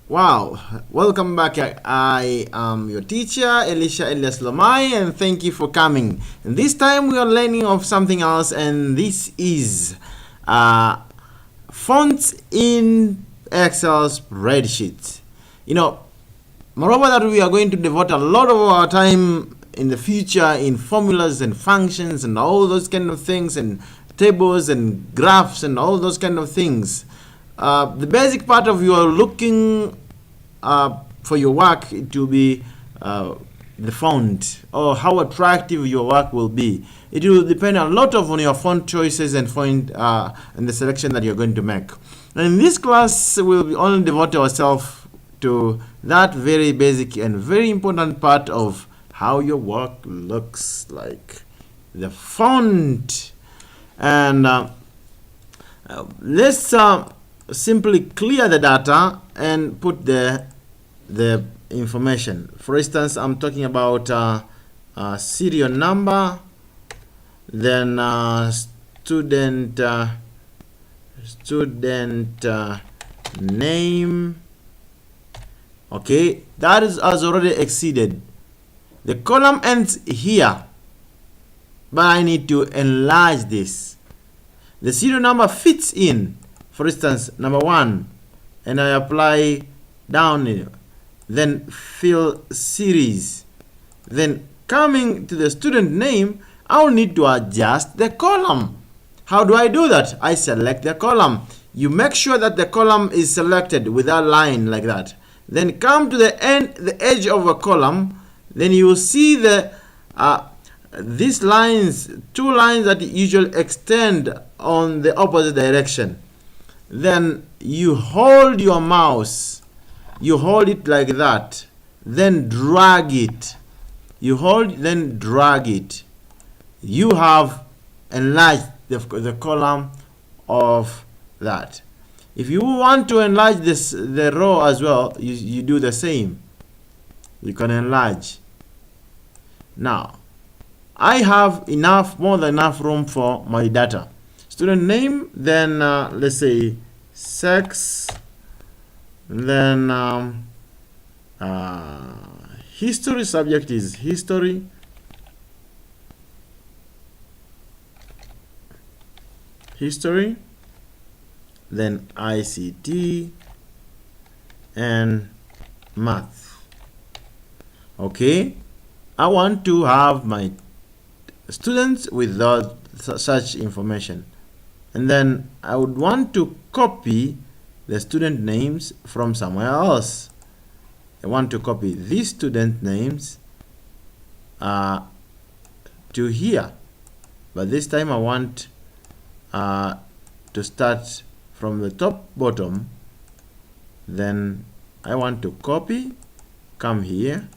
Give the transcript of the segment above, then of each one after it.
Wow, welcome back. I am your teacher, Elisha Elias Lomai, and thank you for coming. And this time we are learning of something else, and this is fonts in Excel spreadsheet. Moreover that we are going to devote a lot of our time in the future in formulas and functions and all those kind of things, and tables and graphs and all those kind of things. The basic part of your looking for your work, it will be the font, or how attractive your work will be. It will depend a lot on your font choices and font and the selection that you're going to make. And in this class, we'll only devote ourselves to that very basic and very important part of how your work looks like, the font. And let's simply clear the data and put the information. For instance, I'm talking about serial number, then student name. Okay, that has already exceeded. The column ends here, but I need to enlarge this. The serial number fits in, for instance, number 1, and I apply down, then fill series. Then coming to the student name, I'll need to adjust the column. How do I do that? I select the column. You make sure that the column is selected with a line like that. Then come to the edge of a column. Then you will see these lines, 2 lines that usually extend on the opposite direction. Then you hold your mouse, you hold it like that, then drag it. You hold, then drag it. You have enlarged the column of that. If you want to enlarge the row as well, you do the same. You can enlarge. Now, I have more than enough room for my data. Student name, then let's say sex, then history, subject is history, then ICT and math. Okay, I want to have my students with such information, and then I would want to copy the student names from somewhere else. I want to copy these student names to here, but this time I want to start from the top bottom. Then I want to copy, come here,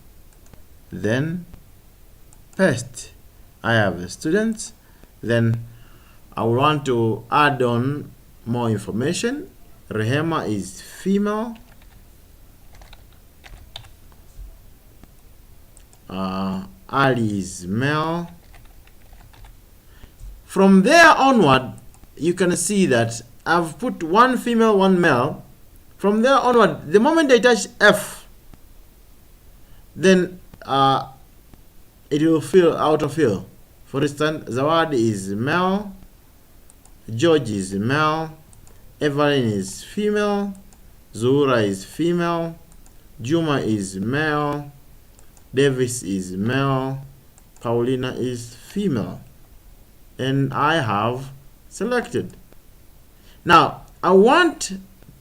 then paste. I have the students. Then I want to add on more information. Rehema is female. Ali is male. From there onward, you can see that I've put 1 female, 1 male. From there onward, the moment I touch F, then it will autofill. For instance, Zawad is male, George is male, Evelyn is female, Zura is female, Juma is male, Davis is male, Paulina is female, and I have selected. Now I want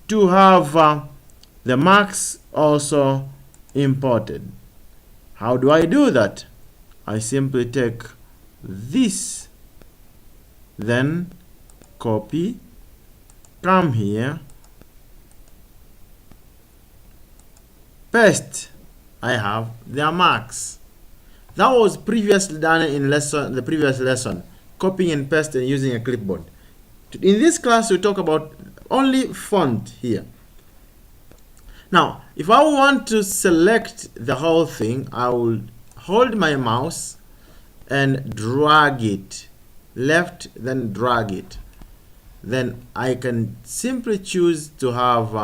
to have the marks also imported. How do I do that? I simply take this, then copy, come here, paste. I have their marks. That was previously done in the previous lesson, copying and pasting using a clipboard. In this class, we talk about only font here. Now, if I want to select the whole thing, I will hold my mouse and drag it left, then drag it. Then I can simply choose to have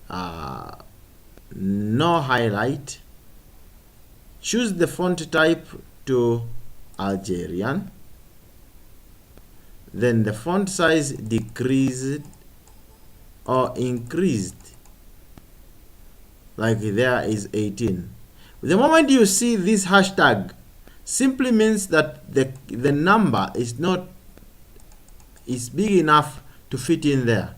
no highlight. Choose the font type to Algerian. Then the font size decreased or increased, like there is 18. The moment you see this hashtag, simply means that the number is big enough to fit in there.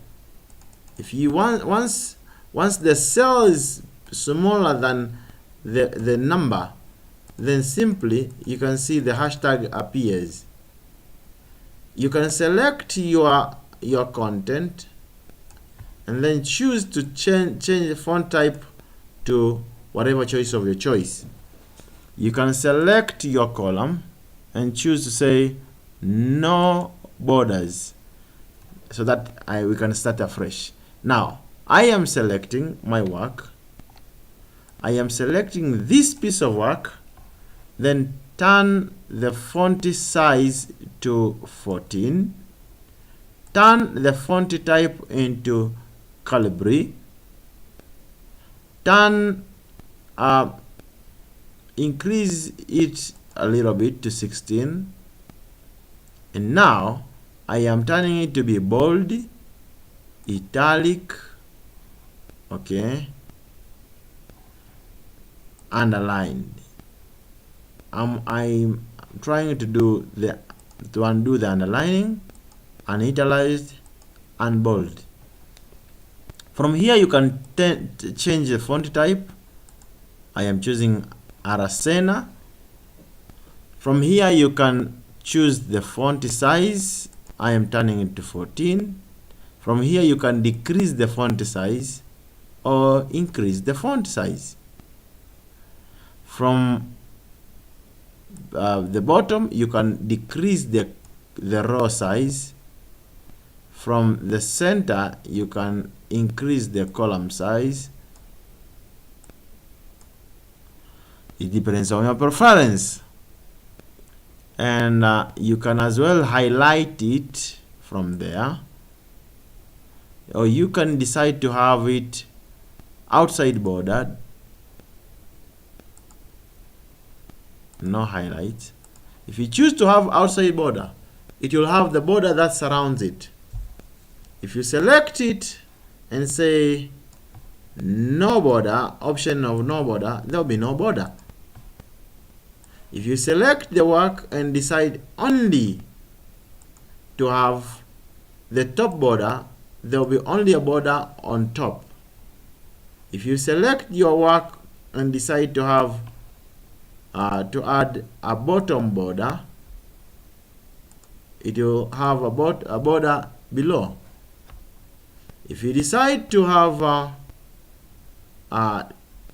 If you want, once the cell is smaller than the number, then simply you can see the hashtag appears. You can select your content and then choose to change the font type to whatever choice of your choice. You can select your column and choose to say no borders, so that we can start afresh. Now I am selecting my work. I am selecting this piece of work, then turn the font size to 14, turn the font type into Calibri, increase it a little bit to 16, and now I am turning it to be bold, italic, okay, underlined. I'm trying to undo the underlining, and italicized and bold. From here you can change the font type. I am choosing Aracena. From here you can choose the font size. I am turning it to 14. From here you can decrease the font size or increase the font size. From the bottom you can decrease the row size. From the center you can increase the column size. It depends on your preference, and you can as well highlight it from there, or you can decide to have it outside bordered, no highlight. If you choose to have outside border, it will have the border that surrounds it. If you select it and say no border, option of no border, there will be no border. If you select the work and decide only to have the top border, there will be only a border on top. If you select your work and decide to have to add a bottom border, it will have a border below. If you decide to have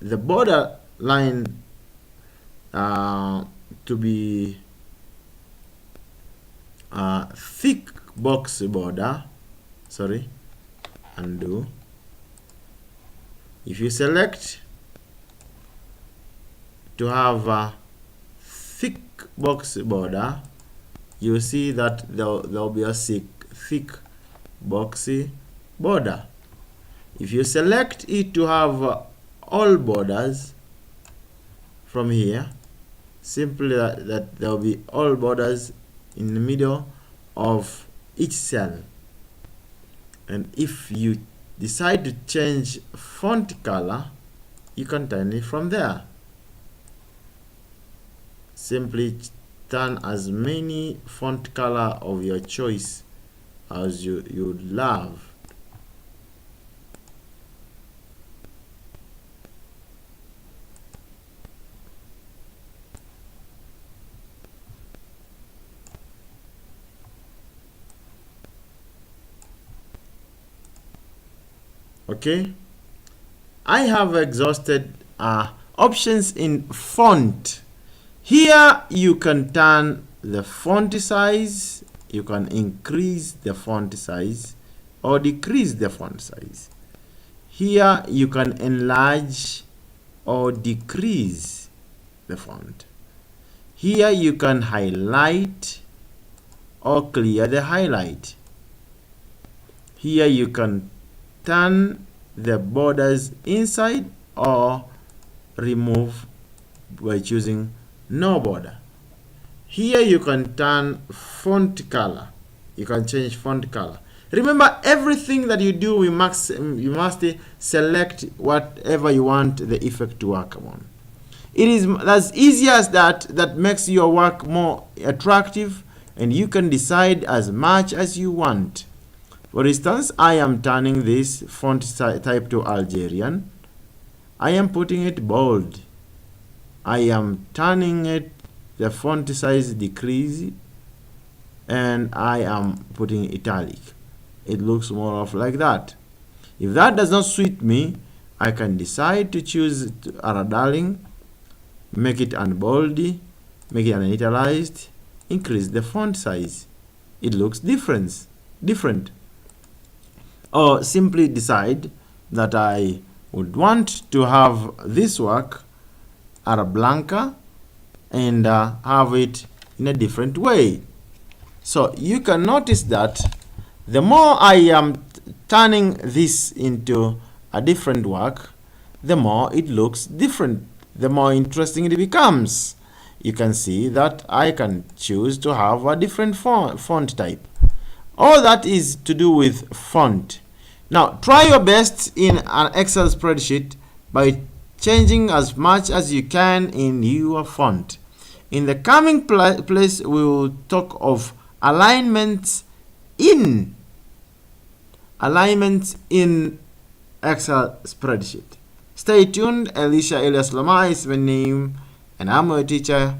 the border line to be thick box border, undo. If you select to have a thick box border, you see that there will be a thick boxy border. If you select it to have all borders, from here simply that there will be all borders in the middle of each cell. And if you decide to change font color, you can turn it from there. Simply turn as many font color of your choice as you would love. Okay, I have exhausted options in font. Here you can turn the font size, you can increase the font size or decrease the font size. Here you can enlarge or decrease the font. Here you can highlight or clear the highlight. Here you can turn the borders inside or remove by choosing no border. Here you can turn font color. You can change font color. Remember, everything that you do, you must select whatever you want the effect to work on. It is as easy as that. That makes your work more attractive, and you can decide as much as you want. For instance, I am turning this font type to Algerian. I am putting it bold. I am turning it the font size decrease, and I am putting italic. It looks more of like that. If that does not suit me, I can decide to choose Aradarling, make it unbold, make it unitalicized, increase the font size. It looks different. Or simply decide that I would want to have this work Arablanca and have it in a different way. So you can notice that the more I am turning this into a different work, the more it looks different, the more interesting it becomes. You can see that I can choose to have a different font type. All that is to do with font. Now try your best in an Excel spreadsheet by changing as much as you can in your font. In the coming place, we will talk of alignments in Excel spreadsheet. Stay tuned. Elisha Elias Lama is my name, and I'm a teacher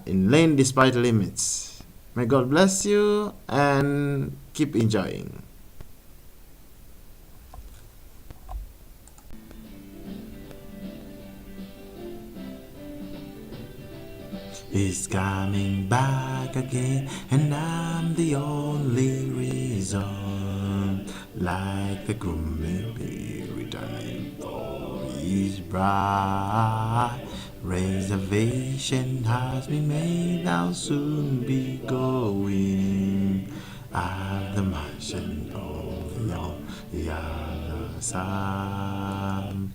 in Learn Despite Limits. May God bless you and keep enjoying. He's coming back again, and I'm the only reason. Like the groom may be returning for his bride. Reservation has been made, I'll soon be going. At the mansion on the other side.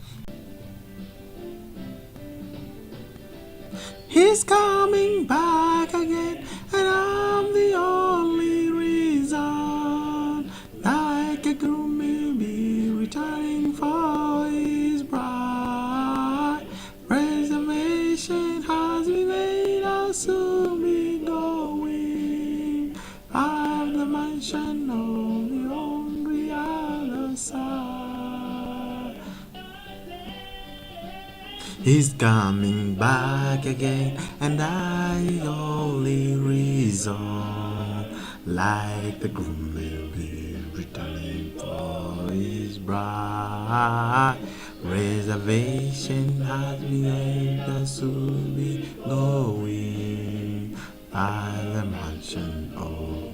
He's coming back again, and I'm the only reason. Like a groom may be returning for his bride. Reservation has been made, I'll soon be going. I've the mansion on the other side. He's coming back again, and I the only reason. Like the groom will be returning for his bride. Reservation has been made, I'll soon be going. By the mansion on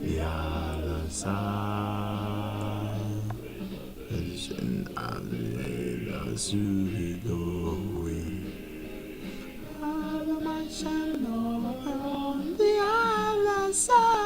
the other side. And I'll soon be going. By the mansion on the other side.